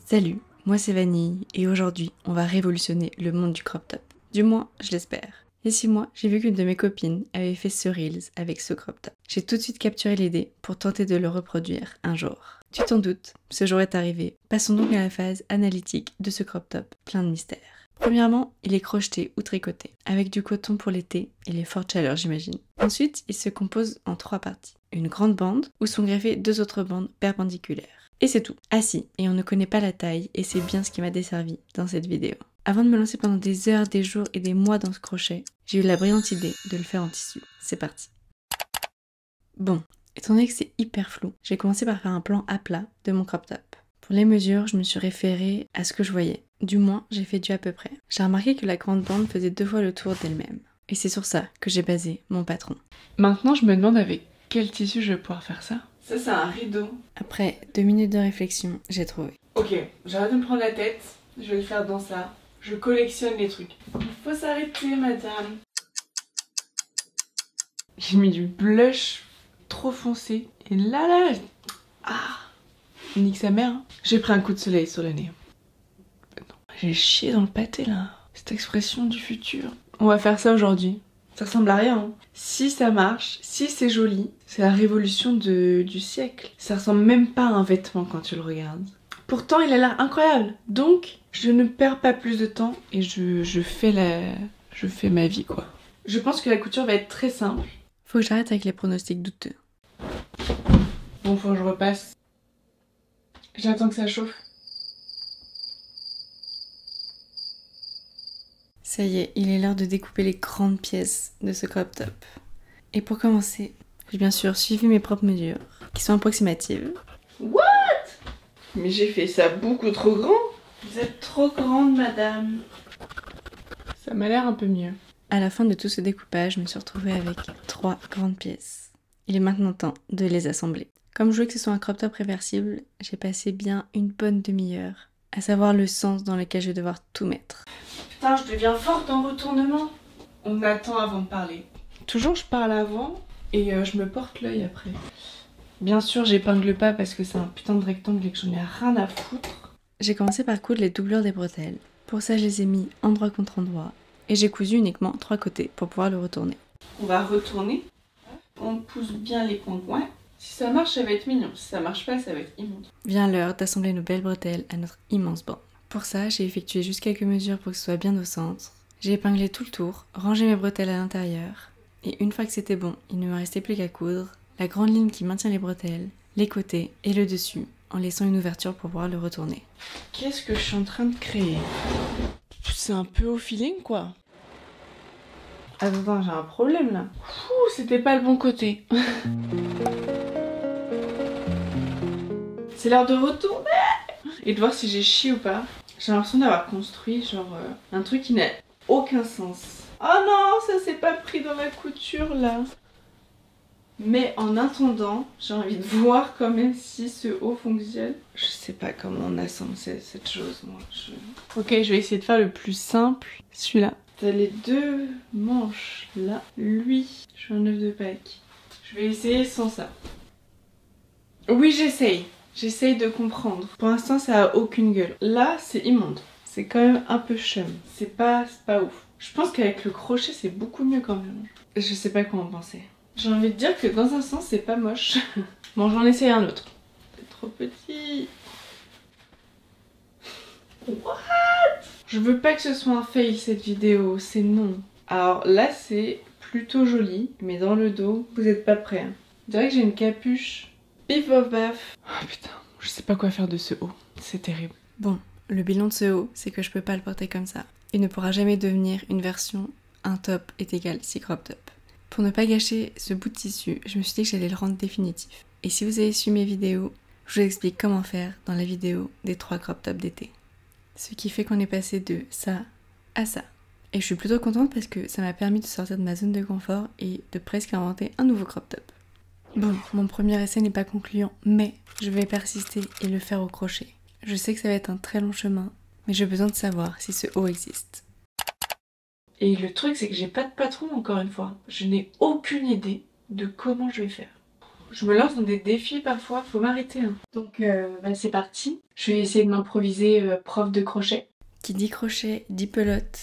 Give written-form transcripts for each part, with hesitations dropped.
Salut, moi c'est Vanille et aujourd'hui on va révolutionner le monde du crop top. Du moins, je l'espère. Il y a 6 mois, j'ai vu qu'une de mes copines avait fait ce Reels avec ce crop top. J'ai tout de suite capturé l'idée pour tenter de le reproduire un jour. Tu t'en doutes, ce jour est arrivé. Passons donc à la phase analytique de ce crop top, plein de mystères. Premièrement, il est crocheté ou tricoté, avec du coton pour l'été et les fortes chaleurs j'imagine. Ensuite, il se compose en 3 parties. Une grande bande où sont greffées 2 autres bandes perpendiculaires. Et c'est tout. Ah si, et on ne connaît pas la taille et c'est bien ce qui m'a desservi dans cette vidéo. Avant de me lancer pendant des heures, des jours et des mois dans ce crochet, j'ai eu la brillante idée de le faire en tissu. C'est parti. Bon, étant donné que c'est hyper flou, j'ai commencé par faire un plan à plat de mon crop top. Pour les mesures, je me suis référée à ce que je voyais. Du moins, j'ai fait du à peu près. J'ai remarqué que la grande bande faisait 2 fois le tour d'elle-même. Et c'est sur ça que j'ai basé mon patron. Maintenant, je me demande avec quel tissu je vais pouvoir faire ça. Ça, c'est un rideau. Après 2 minutes de réflexion, j'ai trouvé. Ok, j'arrête de me prendre la tête. Je vais le faire dans ça. Je collectionne les trucs. Il faut s'arrêter, madame. J'ai mis du blush trop foncé. Et là, nique sa mère. Hein. J'ai pris un coup de soleil sur le nez. Non, j'ai chié dans le pâté, là. Cette expression du futur. On va faire ça aujourd'hui. Ça ressemble à rien. Hein. Si ça marche, si c'est joli, c'est la révolution du siècle. Ça ressemble même pas à un vêtement quand tu le regardes. Pourtant, il a l'air incroyable. Donc, je ne perds pas plus de temps et je fais ma vie, quoi. Je pense que la couture va être très simple. Faut que j'arrête avec les pronostics douteux. Bon, faut que je repasse. J'attends que ça chauffe. Ça y est, il est l'heure de découper les grandes pièces de ce crop top. Et pour commencer, j'ai bien sûr suivi mes propres mesures, qui sont approximatives. What? Mais j'ai fait ça beaucoup trop grand. Vous êtes trop grande, madame. Ça m'a l'air un peu mieux. À la fin de tout ce découpage, je me suis retrouvée avec 3 grandes pièces. Il est maintenant temps de les assembler. Comme je veux que ce soit un crop top réversible, j'ai passé bien une bonne demi-heure à savoir le sens dans lequel je vais devoir tout mettre. Putain, je deviens forte en retournement. On attend avant de parler. Toujours, je parle avant et je me porte l'œil après. Bien sûr, j'épingle pas parce que c'est un putain de rectangle et que j'en ai rien à foutre. J'ai commencé par coudre les doublures des bretelles. Pour ça, je les ai mis endroit contre endroit. Et j'ai cousu uniquement 3 côtés pour pouvoir le retourner. On va retourner. On pousse bien les coins. Si ça marche, ça va être mignon. Si ça marche pas, ça va être immonde. Vient l'heure d'assembler nos belles bretelles à notre immense banc. Pour ça, j'ai effectué juste quelques mesures pour que ce soit bien au centre. J'ai épinglé tout le tour, rangé mes bretelles à l'intérieur. Et une fois que c'était bon, il ne me restait plus qu'à coudre la grande ligne qui maintient les bretelles, les côtés et le dessus, en laissant une ouverture pour pouvoir le retourner. Qu'est-ce que je suis en train de créer? C'est un peu au feeling, quoi. Attends, j'ai un problème là. C'était pas le bon côté. C'est l'heure de retourner et de voir si j'ai chié ou pas. J'ai l'impression d'avoir construit genre un truc qui n'a aucun sens. Oh non, ça s'est pas pris dans la couture là. Mais en attendant, j'ai envie de voir quand même si ce haut fonctionne. Je sais pas comment on assemble cette chose, moi. Ok, je vais essayer de faire le plus simple. Celui-là. T'as les 2 manches là. Lui, je suis un œuf de Pâques. Je vais essayer sans ça. Oui, j'essaye. J'essaye de comprendre. Pour l'instant, ça a aucune gueule. Là, c'est immonde. C'est quand même un peu chum. C'est pas ouf. Je pense qu'avec le crochet, c'est beaucoup mieux quand même. Je sais pas quoi en penser. J'ai envie de dire que dans un sens, c'est pas moche. Bon, j'en essaye un autre. C'est trop petit. What? Je veux pas que ce soit un fail cette vidéo, c'est non. Alors là, c'est plutôt joli, mais dans le dos, vous êtes pas prêts. Hein. Je dirais que j'ai une capuche. Bif of baf. Oh putain, je sais pas quoi faire de ce haut. C'est terrible. Bon, le bilan de ce haut, c'est que je peux pas le porter comme ça. Il ne pourra jamais devenir une version un top est égal 6 crop top. Pour ne pas gâcher ce bout de tissu, je me suis dit que j'allais le rendre définitif. Et si vous avez suivi mes vidéos, je vous explique comment faire dans la vidéo des 3 crop tops d'été. Ce qui fait qu'on est passé de ça à ça. Et je suis plutôt contente parce que ça m'a permis de sortir de ma zone de confort et de presque inventer un nouveau crop top. Bon, mon premier essai n'est pas concluant, mais je vais persister et le faire au crochet. Je sais que ça va être un très long chemin, mais j'ai besoin de savoir si ce haut existe. Et le truc, c'est que j'ai pas de patron encore une fois. Je n'ai aucune idée de comment je vais faire. Je me lance dans des défis parfois, faut m'arrêter. Hein. Donc c'est parti. Je vais essayer de m'improviser prof de crochet. Qui dit crochet dit pelote.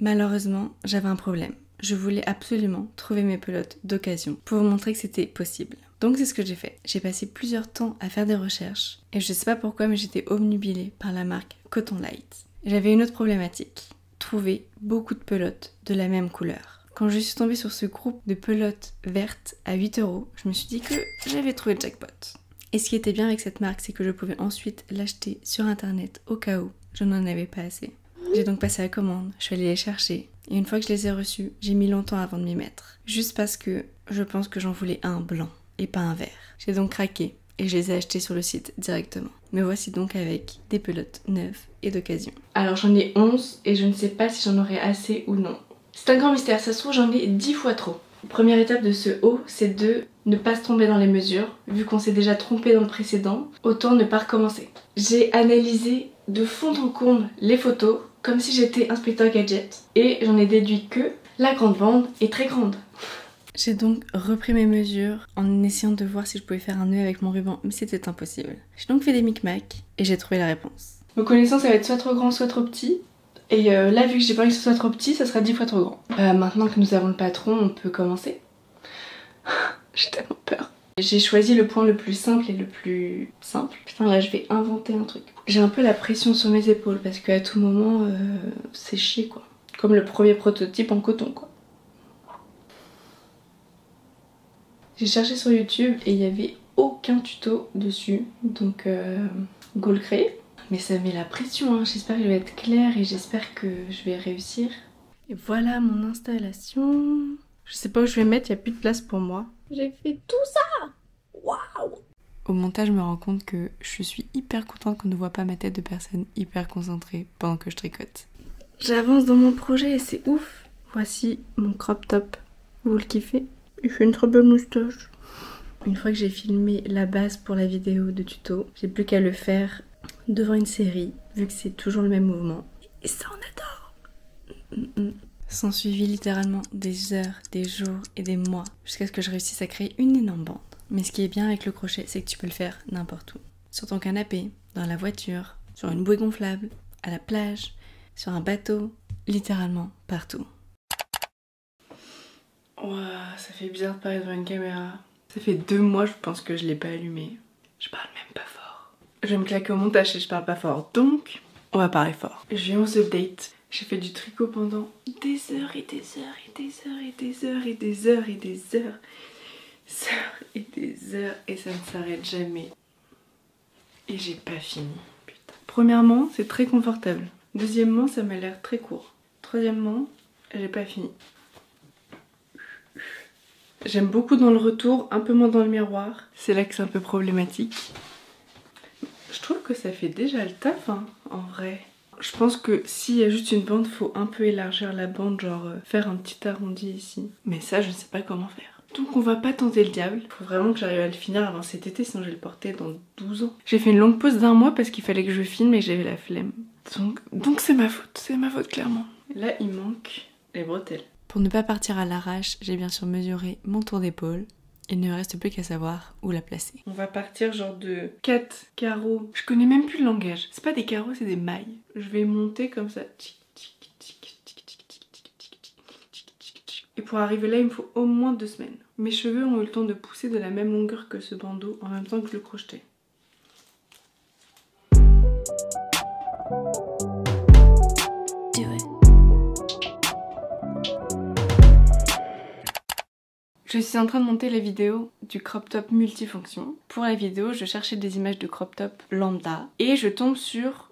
Malheureusement, j'avais un problème. Je voulais absolument trouver mes pelotes d'occasion pour vous montrer que c'était possible. Donc c'est ce que j'ai fait. J'ai passé plusieurs temps à faire des recherches et je sais pas pourquoi mais j'étais obnubilée par la marque Cotton Light. J'avais une autre problématique, trouver beaucoup de pelotes de la même couleur. Quand je suis tombée sur ce groupe de pelotes vertes à 8 €, je me suis dit que j'avais trouvé le jackpot. Et ce qui était bien avec cette marque, c'est que je pouvais ensuite l'acheter sur internet au cas où je n'en avais pas assez. J'ai donc passé la commande, je suis allée les chercher. Et une fois que je les ai reçus, j'ai mis longtemps avant de m'y mettre. Juste parce que je pense que j'en voulais un blanc et pas un vert. J'ai donc craqué et je les ai achetés sur le site directement. Me voici donc avec des pelotes neuves et d'occasion. Alors j'en ai 11 et je ne sais pas si j'en aurai assez ou non. C'est un grand mystère, ça se trouve j'en ai 10 fois trop. Première étape de ce haul, c'est de ne pas se tromper dans les mesures. Vu qu'on s'est déjà trompé dans le précédent, autant ne pas recommencer. J'ai analysé de fond en comble les photos, comme si j'étais inspecteur gadget. Et j'en ai déduit que la grande bande est très grande. J'ai donc repris mes mesures en essayant de voir si je pouvais faire un nœud avec mon ruban, mais c'était impossible. J'ai donc fait des micmacs et j'ai trouvé la réponse. Me connaissant, ça va être soit trop grand, soit trop petit. Et là, vu que j'ai pas envie que ce soit trop petit, ça sera 10 fois trop grand. Maintenant que nous avons le patron, on peut commencer. J'ai tellement peur. J'ai choisi le point le plus simple et le plus simple. Putain, là, je vais inventer un truc. J'ai un peu la pression sur mes épaules parce qu'à tout moment, c'est chier quoi. Comme le premier prototype en coton quoi. J'ai cherché sur YouTube et il n'y avait aucun tuto dessus. Donc, go le créer. Mais ça met la pression, hein. J'espère que je vais être claire et j'espère que je vais réussir. Et voilà mon installation. Je sais pas où je vais mettre, il n'y a plus de place pour moi. J'ai fait tout ça. Waouh. Au montage, je me rends compte que je suis hyper contente qu'on ne voit pas ma tête de personne hyper concentrée pendant que je tricote. J'avance dans mon projet et c'est ouf. Voici mon crop top. Vous le kiffez? Il fait une trop belle moustache. Une fois que j'ai filmé la base pour la vidéo de tuto, j'ai plus qu'à le faire devant une série, vu que c'est toujours le même mouvement. Et ça, on adore. S'en suivit littéralement des heures, des jours et des mois, jusqu'à ce que je réussisse à créer une énorme bande. Mais ce qui est bien avec le crochet, c'est que tu peux le faire n'importe où. Sur ton canapé, dans la voiture, sur une bouée gonflable, à la plage, sur un bateau, littéralement partout. Ouah, ça fait bizarre de parler devant une caméra. Ça fait 2 mois, je pense que je l'ai pas allumé. Je parle même pas fort. Je vais me claquer au montage et je parle pas fort. Donc, on va parler fort. Je viens aux updates. J'ai fait du tricot pendant des heures et des heures et des heures et des heures et des heures et des heures. Et des heures et ça ne s'arrête jamais. Et j'ai pas fini. Putain. Premièrement, c'est très confortable. Deuxièmement, ça m'a l'air très court. Troisièmement, j'ai pas fini. J'aime beaucoup dans le retour, un peu moins dans le miroir. C'est là que c'est un peu problématique. Je trouve que ça fait déjà le taf, hein, en vrai. Je pense que s'il y a juste une bande, faut un peu élargir la bande, genre faire un petit arrondi ici. Mais ça, je ne sais pas comment faire. Donc on va pas tenter le diable. Faut vraiment que j'arrive à le finir avant cet été, sinon je vais le porter dans 12 ans. J'ai fait une longue pause d'1 mois parce qu'il fallait que je filme et que j'avais la flemme. Donc c'est ma faute clairement. Là, il manque les bretelles. Pour ne pas partir à l'arrache, j'ai bien sûr mesuré mon tour d'épaule. Il ne reste plus qu'à savoir où la placer. On va partir genre de 4 carreaux. Je connais même plus le langage. C'est pas des carreaux, c'est des mailles. Je vais monter comme ça. Et pour arriver là, il me faut au moins 2 semaines. Mes cheveux ont eu le temps de pousser de la même longueur que ce bandeau en même temps que je le crochetais. Je suis en train de monter la vidéo du crop top multifonction. Pour la vidéo, je cherchais des images de crop top lambda et je tombe sur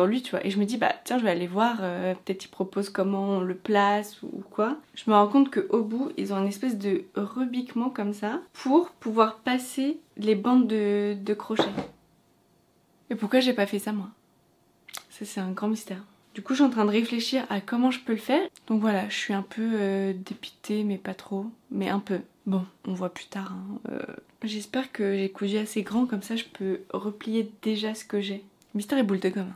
lui, tu vois. Et je me dis, bah tiens, je vais aller voir, peut-être il propose comment on le place ou quoi. Je me rends compte qu'au bout, ils ont une espèce de rebiquement comme ça pour pouvoir passer les bandes de crochet. Et pourquoi j'ai pas fait ça moi? Ça, c'est un grand mystère. Du coup, je suis en train de réfléchir à comment je peux le faire. Donc voilà, je suis un peu dépitée, mais pas trop. Mais un peu. Bon, on voit plus tard. Hein. J'espère que j'ai cousu assez grand, comme ça je peux replier déjà ce que j'ai. Mystère et boule de gomme.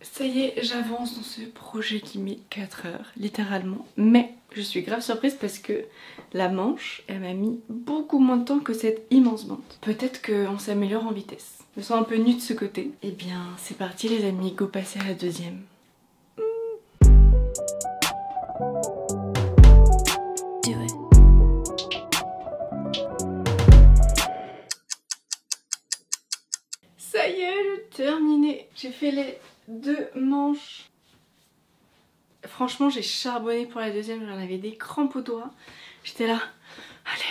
Ça y est, j'avance dans ce projet qui met 4 heures, littéralement. Mais je suis grave surprise parce que la manche, elle m'a mis beaucoup moins de temps que cette immense bande. Peut-être qu'on s'améliore en vitesse. Je me sens un peu nue de ce côté. Eh bien, c'est parti les amis, go passer à la deuxième. Ça y est, j'ai terminé. J'ai fait les 2 manches. Franchement, j'ai charbonné pour la deuxième, j'en avais des crampes aux doigts. J'étais là, allez.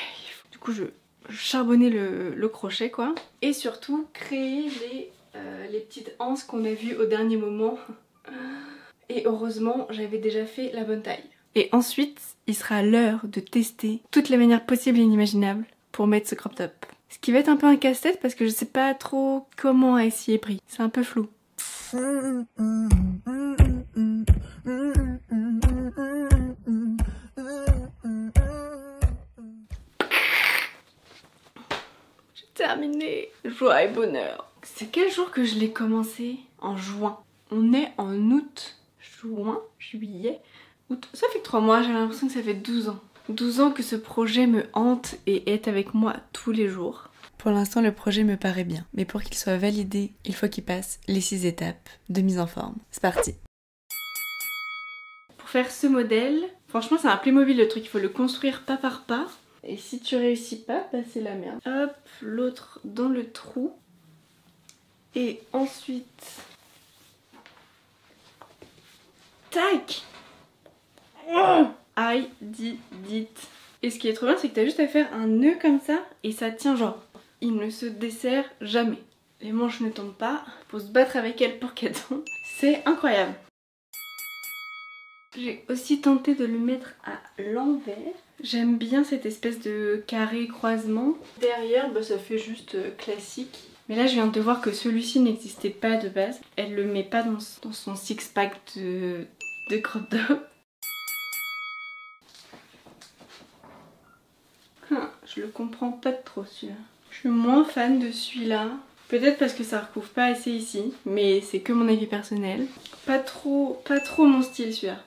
Du coup, je charbonnais le crochet, quoi. Et surtout, créer les petites anses qu'on a vues au dernier moment. Et heureusement, j'avais déjà fait la bonne taille. Et ensuite, il sera l'heure de tester toutes les manières possibles et inimaginables pour mettre ce crop top. Ce qui va être un peu un casse-tête parce que je sais pas trop comment s'y est pris. C'est un peu flou. J'ai terminé. Joie et bonheur. C'est quel jour que je l'ai commencé? En juin. On est en août. Juin, juillet, août. Ça fait que 3 mois, j'ai l'impression que ça fait 12 ans. 12 ans que ce projet me hante et est avec moi tous les jours. Pour l'instant, le projet me paraît bien, mais pour qu'il soit validé, il faut qu'il passe les 6 étapes de mise en forme. C'est parti. Pour faire ce modèle, franchement c'est un Playmobil le truc, il faut le construire pas par pas. Et si tu réussis pas, bah c'est la merde. Hop, l'autre dans le trou. Et ensuite... Tac! Oh, I did it. Et ce qui est trop bien, c'est que t'as juste à faire un nœud comme ça et ça tient genre. Il ne se desserre jamais. Les manches ne tombent pas. Faut se battre avec elles pour qu'elles tombent. C'est incroyable. J'ai aussi tenté de le mettre à l'envers. J'aime bien cette espèce de carré croisement. Derrière, bah, ça fait juste classique. Mais là, je viens de voir que celui-ci n'existait pas de base. Elle le met pas dans son six-pack de crop top. Je le comprends pas trop celui-là. Je suis moins fan de celui-là. Peut-être parce que ça recouvre pas assez ici, mais c'est que mon avis personnel. Pas trop mon style celui-là.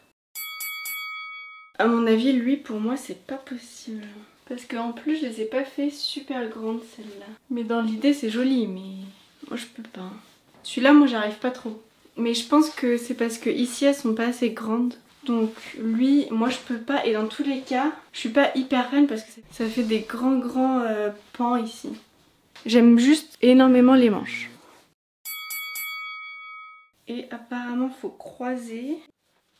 À mon avis, lui pour moi c'est pas possible. Parce qu'en plus je les ai pas fait super grandes celles-là. Mais dans l'idée c'est joli, mais moi je peux pas. Celui-là moi j'arrive pas trop. Mais je pense que c'est parce que ici elles sont pas assez grandes. Donc lui, moi je peux pas, et dans tous les cas, je suis pas hyper fan parce que ça fait des grands pans ici. J'aime juste énormément les manches. Et apparemment faut croiser.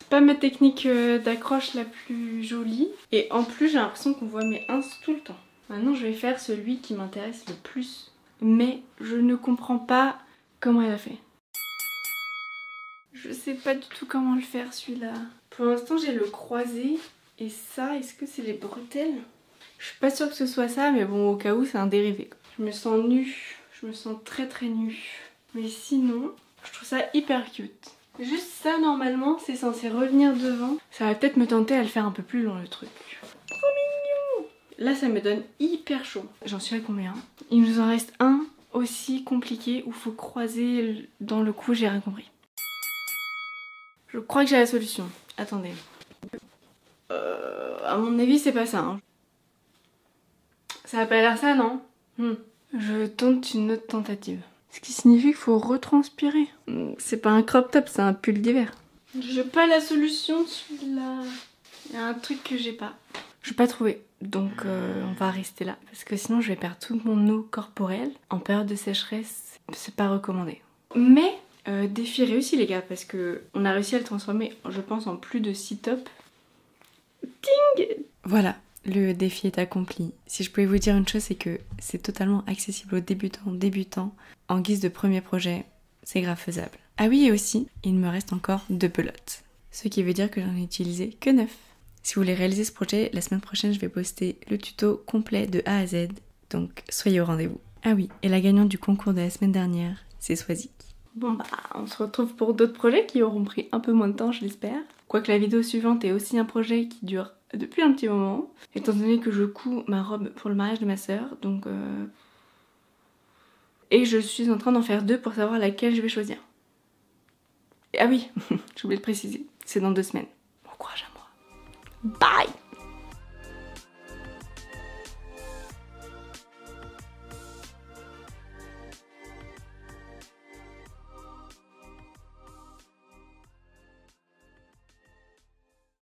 C'est pas ma technique d'accroche la plus jolie. Et en plus j'ai l'impression qu'on voit mes ins tout le temps. Maintenant je vais faire celui qui m'intéresse le plus. Mais je ne comprends pas comment elle a fait. Je sais pas du tout comment le faire celui-là. Pour l'instant j'ai le croisé. Et ça, est-ce que c'est les bretelles? Je suis pas sûre que ce soit ça, mais bon au cas où c'est un dérivé. Je me sens nue. Je me sens très nue. Mais sinon, je trouve ça hyper cute. Juste ça normalement c'est censé revenir devant. Ça va peut-être me tenter à le faire un peu plus long le truc. Trop mignon! Là ça me donne hyper chaud. J'en suis à combien? Il nous en reste un aussi compliqué où faut croiser dans le cou, j'ai rien compris. Je crois que j'ai la solution. Attendez. À mon avis, c'est pas ça. Hein. Ça a pas l'air ça, non? Je tente une autre tentative. Ce qui signifie qu'il faut retranspirer. C'est pas un crop top, c'est un pull d'hiver. J'ai pas la solution, celui-là. Il y a un truc que j'ai pas. Je vais pas trouver. Donc on va rester là. Parce que sinon, je vais perdre toute mon eau corporelle. En période de sécheresse, c'est pas recommandé. Mais... défi réussi les gars, parce que on a réussi à le transformer je pense en plus de 6 tops. Ting! Voilà, le défi est accompli. Si je pouvais vous dire une chose, c'est que c'est totalement accessible aux débutants en guise de premier projet, c'est grave faisable. Ah oui, et aussi, il me reste encore 2 pelotes. Ce qui veut dire que j'en ai utilisé que 9. Si vous voulez réaliser ce projet, la semaine prochaine je vais poster le tuto complet de A à Z, donc soyez au rendez-vous. Ah oui, et la gagnante du concours de la semaine dernière, c'est Swazik. Bon bah on se retrouve pour d'autres projets qui auront pris un peu moins de temps je l'espère. Quoique la vidéo suivante est aussi un projet qui dure depuis un petit moment. Étant donné que je couds ma robe pour le mariage de ma sœur. Donc et je suis en train d'en faire 2 pour savoir laquelle je vais choisir. Et ah oui, j'ai oublié de préciser, c'est dans 2 semaines. Bon courage à moi. Bye!